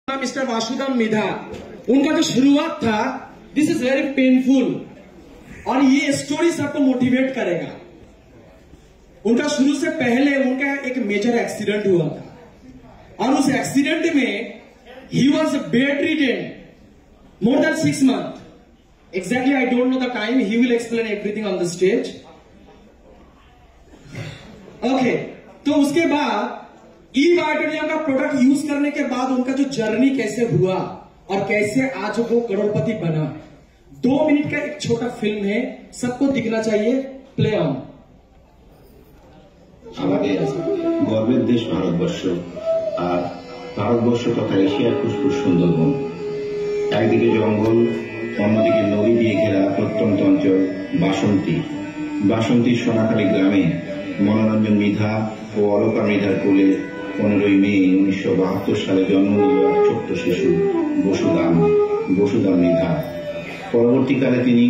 Mister Vasudev Midha, उनका जो शुरुआत था, दिस इज वेरी पेनफुल और ये स्टोरी सबको मोटिवेट करेगा। उनका शुरू से पहले उनका एक मेजर एक्सीडेंट हुआ था और उस एक्सीडेंट में he was bedridden more than 6 months। Exactly I don't know the time, he will explain everything on the stage. Okay, तो उसके बाद ई-वाइटोनियम का प्रोडक्ट यूज करने के बाद उनका जो जर्नी कैसे हुआ और कैसे आज वो करोड़पति बना, 2 मिनट का एक छोटा फिल्म है, सबको दिखना चाहिए। Play on. আমাদের গর্বের দেশ ভারতবর্ষ, আর ভারতবর্ষ তথা এশিয়ার ফুসফুস সুন্দরবন। একদিকে জঙ্গল, অন্যদিকে নদী দিয়ে ঘেরা প্রত্যন্ত অঞ্চল বাসন্তী। বাসন্তীর সোনাখালী গ্রামে মনোরঞ্জন মৃধা ও অলকা মৃধার কোলে 15ই মে 1972 সালে জন্ম নিল এক ছোট্ট শিশু বসুদাম মৃধা। পরবর্তীকালে তিনি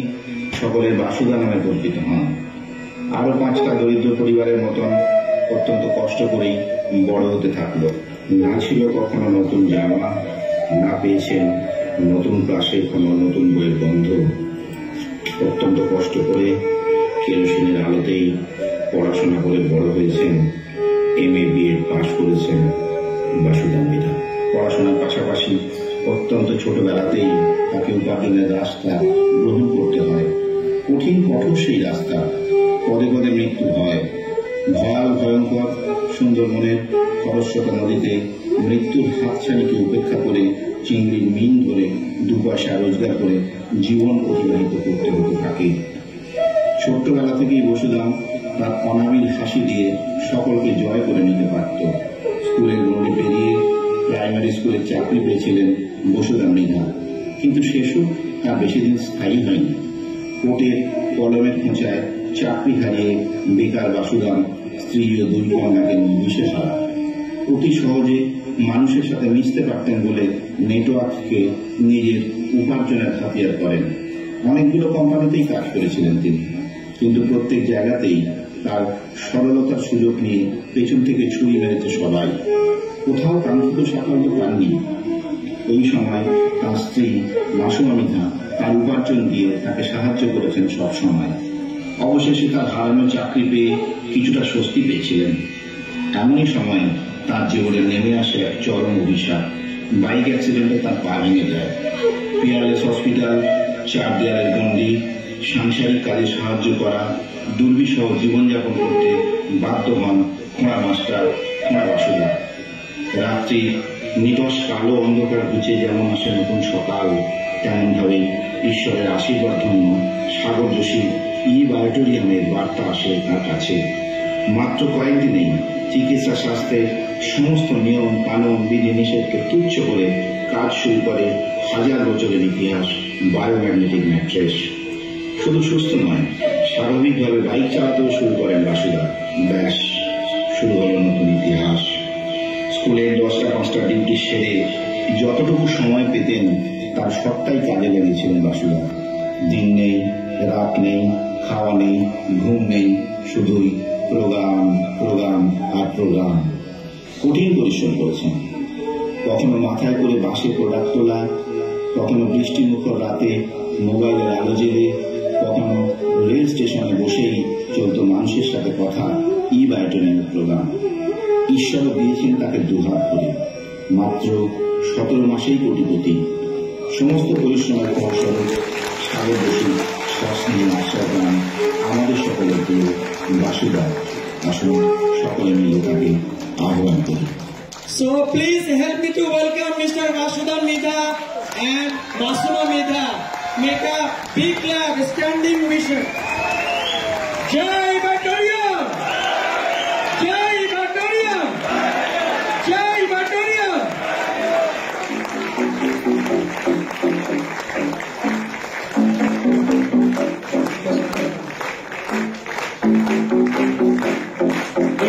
সকলের বাসুদা নামে পরিচিত হন। আরো 5টা দরিদ্র পরিবারের মতন অত্যন্ত কষ্ট করেই বড় হতে থাকলো। না ছিল কখনো নতুন জামা, না পেয়েছেন নতুন ক্লাসে কোনো নতুন বইয়ের গন্ধ। অত্যন্ত কষ্ট করে কেরোসিনের আলোতেই পড়াশোনা করে বড় হয়েছেন। MA BEd পাশ করেছেন বাসুদেব মৃধা। পড়াশোনার পাশাপাশি অত্যন্ত ছোটবেলাতেই তাকে উপার্জনের রাস্তা গ্রহণ করতে হয়। কঠিন কঠোর সেই রাস্তা, পদে পদে মৃত্যু হয়। ভয়ঙ্কর সুন্দরবনের খরস্রোতা নদীতে মৃত্যুর হাতছানিকে উপেক্ষা করে চিংড়ির মিন ধরে 2 পয়সা রোজগার করে জীবন অতিবাহিত করতে হতে থাকে। ছোট্টবেলা থেকেই বসুদাম তার অনাবিল হাসি দিয়ে সকলকে জয় করে নিতে পারত। স্কুলের গণ্ডি পেরিয়ে প্রাইমারি স্কুলে চাকরি পেয়েছিলেন বসুদাম মৃধা, কিন্তু সেসব তার বেশি দিন স্থায়ী হয়নি। কোর্টের কলমের খোঁচায় চাকরি হারিয়ে বেকার বাসুদাম স্ত্রী ও 2 কন্যাকে নির্বিশেষ হারান। অতি সহজে মানুষের সাথে মিশতে পারতেন বলে নেটওয়ার্ককে নিজের উপার্জনের হাতিয়ার করেন। অনেকগুলো কোম্পানিতেই কাজ করেছিলেন তিনি, কিন্তু প্রত্যেক জায়গাতেই তার সরলতার সুযোগ নিয়ে পেছন থেকে ছুরি মেরেছে সবাই। কোথাও কাঙ্ক্ষিত সাফল্য পাননি। এই সময় তার স্ত্রী মাসুমা মৃধা তার উপার্জন দিয়ে তাকে সাহায্য করেছেন সব সময়। অবশেষে তার হারানো চাকরি পেয়ে কিছুটা স্বস্তি পেয়েছিলেন। এমনই সময় তার জীবনে নেমে আসে এক চরম অভিশাপ। বাইক অ্যাক্সিডেন্টে তার পা ভেঙে যায়। পিয়ারলেস হসপিটাল, 4 দেয়ালের গণ্ডি, সাংসারিক কাজে সাহায্য করা, দুর্বিষহ জীবনযাপন করতে বাধ্য হন খোঁড়া মাস্টার বাসুদা। রাত্রি নিটস কালো অন্ধকার ঘুচে যেমন আসে নতুন সকাল, তেমন ভাবে ঈশ্বরের আশীর্বাদ ধন্য সাগর যোশীর ই-বায়োটোরিয়ামের বার্তা আসে তার কাছে। মাত্র কয়েকদিনেই চিকিৎসা শাস্ত্রের সমস্ত নিয়ম কানুন বিধি নিষেধকে তুচ্ছ করে কাজ শুরু করে 1000 বছরের ইতিহাস বায়োম্যাগনেটিক ম্যাট্রেস। শুধু সুস্থ নয়, স্বাভাবিকভাবে বাইক চালাতেও শুরু করেন বাসুদা। ব্যাস, শুরু হল নতুন ইতিহাস। স্কুলের 10টা 5টা ডিউটি সেরে যতটুকু সময় পেতেন তার সবটাই কাজে লেগেছিলেন বাসুদা। দিন নেই, রাত নেই, খাওয়া নেই, ঘুম নেই, শুধুই প্রোগ্রাম আর প্রোগ্রাম। কঠিন পরিশ্রম করেছেন। কখনো মাথায় করে বাসে প্রোডাক্ট তোলা, কখনো বৃষ্টিমুখর রাতে মোবাইলের আলো জেলে, কখনো রেল স্টেশনে বসেই চলত মানুষের সাথে কথা, ই-বায়োটোনিয়ামের প্রোগ্রাম। ঈশ্বর দিয়েছেন তাকে 2 হাত করে। মাত্র 17 মাসেই কোটিপতি। সমস্ত পরিশ্রমের ফলস্বরূপ সাগর যোশী শ্বাস নিয়ে আশ্রয় পান আমাদের সকলের প্রিয় বাসুদা। আসুন সকলে মিলে তাকে আহ্বান করি। So please help me to welcome Mr. Vasudev Midha and Masuma Midha. Make a big clap, standing mission. Jai Bhattacharya! Jai Bhattacharya! Jai Bhattacharya!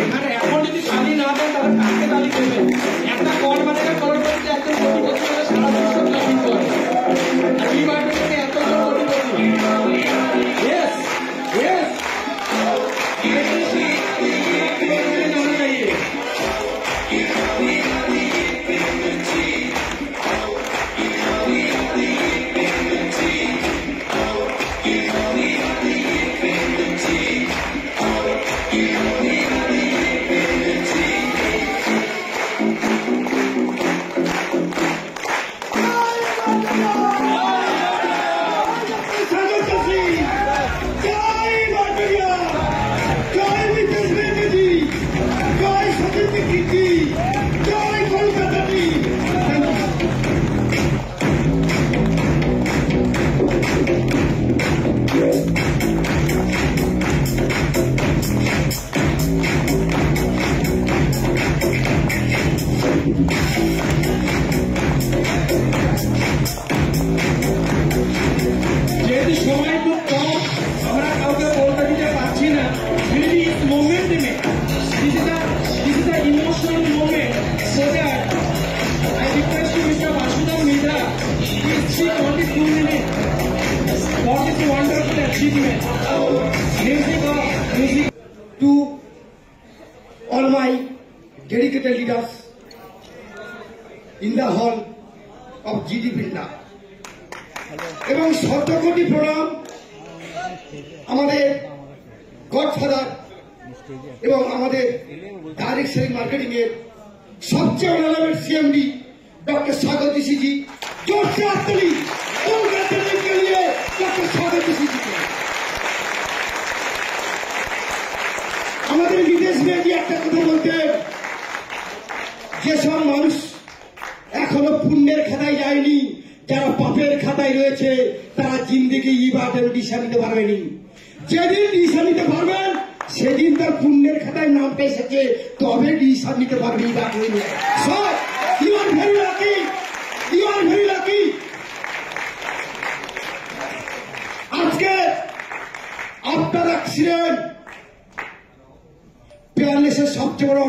এখানে এখন যদি খালি না দেন তাহলে কাকে তালি দেবেন? একটা কল মানে Music only 2 minutes. What is the wonderful achievement? Music. To all my dedicated leaders in the hall of GD Birla এবং শতকোটি প্রণাম আমাদের গডফাদার এবং আমাদের ডাইরেক্ট সেলিং মার্কেটিং এর সবচেয়ে অনারেবল सीएमडी डॉक्टर स्वागत ऋषि जी जोर से ताली देने के लिए डॉक्टर स्वागत ऋषि जी আমাদের বিদেশ নিয়ে একটা কথা বলতে যেসব মানুষ এখনো পুণ্যের খাতায় যায়নি যারা পাপের খাতায় রয়েছে তারা জিন্দেগি ইবাদত দিশা নিতে পারবেনি যেদিন দিশা নিতে পারবেন সেদিন তার পুণ্যের খাতায় নামটা এসেছে তবে দিশা নিতে পারবে ইবাদত so you are very lucky আজকে আপনারা ছিলেন পেয়ারলেসের সবচেয়ে বড়